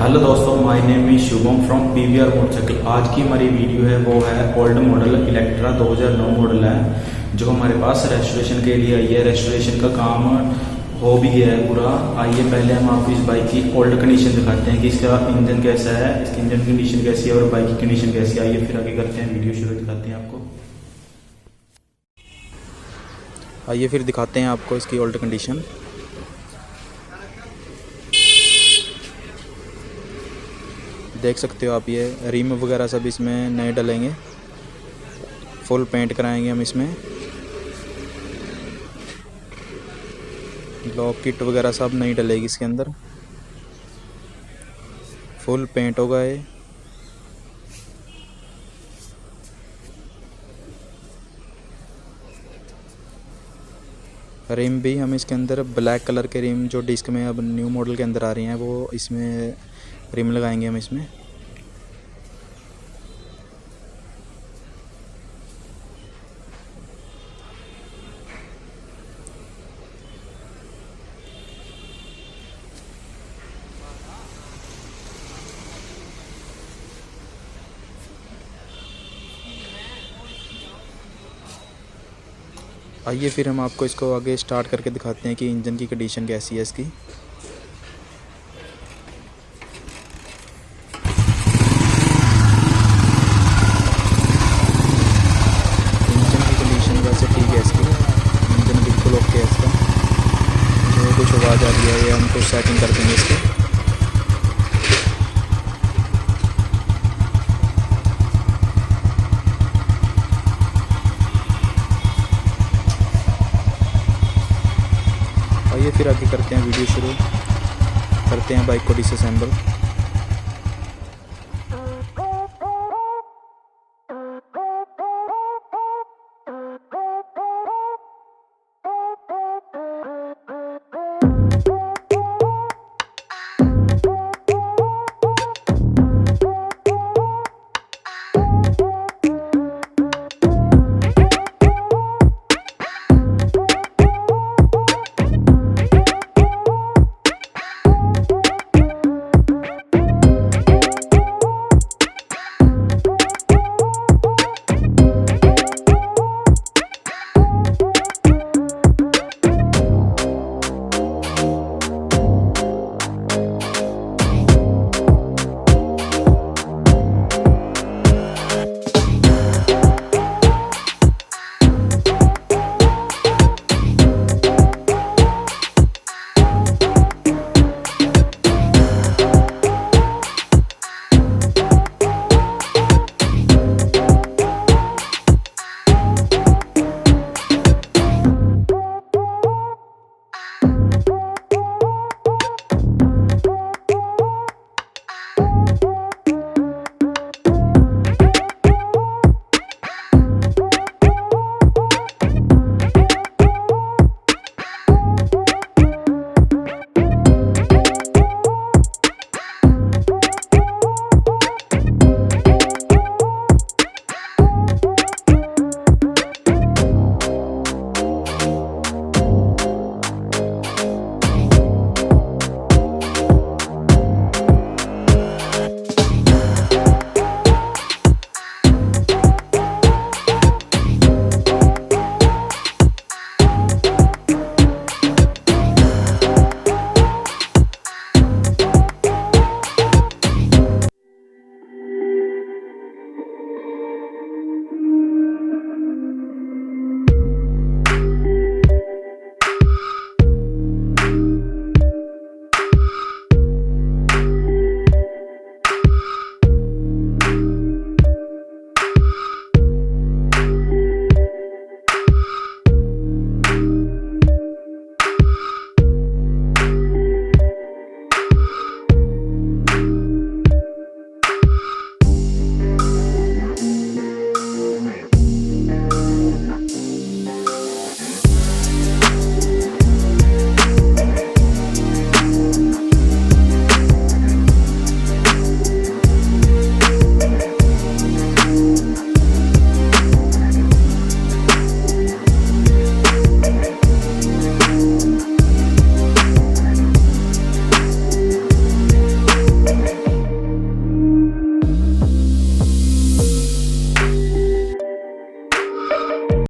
Hello दोस्तों, my name is Shubham from PBR motorcycle. आज की हमारी वीडियो है वो है ओल्ड मॉडल इलेक्ट्रा 2009 मॉडल है जो हमारे पास रेस्टोरेशन के लिए आई है। रेस्टोरेशन का काम हो भी गया है पूरा। आइए पहले हम आपको इस बाइक की ओल्ड कंडीशन दिखाते हैं कि इसका इंजन कैसा है, इसकी इंजन कंडीशन कैसी है और बाइक की कंडीशन कैसी है। आइए फिर आगे करते हैं, वीडियो शुरू दिखाते हैं आपको। आइए फिर दिखाते हैं आपको इसकी ओल्ड कंडीशन। देख सकते हो आप, ये रिम वगैरह सब इसमें नए डलेंगे, फुल पेंट कराएंगे हम इसमें। लॉक किट वगैरह सब नई डलेगी इसके अंदर, फुल पेंट होगा ये। रिम भी हम इसके अंदर ब्लैक कलर के रिम जो डिस्क में अब न्यू मॉडल के अंदर आ रही हैं वो इसमें रिम लगाएंगे हम इसमें। आइए फिर हम आपको इसको आगे स्टार्ट करके दिखाते हैं कि इंजन की कंडीशन कैसी है इसकी। इंजन की कंडीशन वैसे ठीक है इसकी, इंजन बिल्कुल ओके है इसका। जो कुछ आवाज़ आ रही है ये हम कुछ सेटिंग कर देंगे इसकी। आइए फिर आगे करते हैं वीडियो शुरू, करते हैं बाइक को डिसअसेंबल।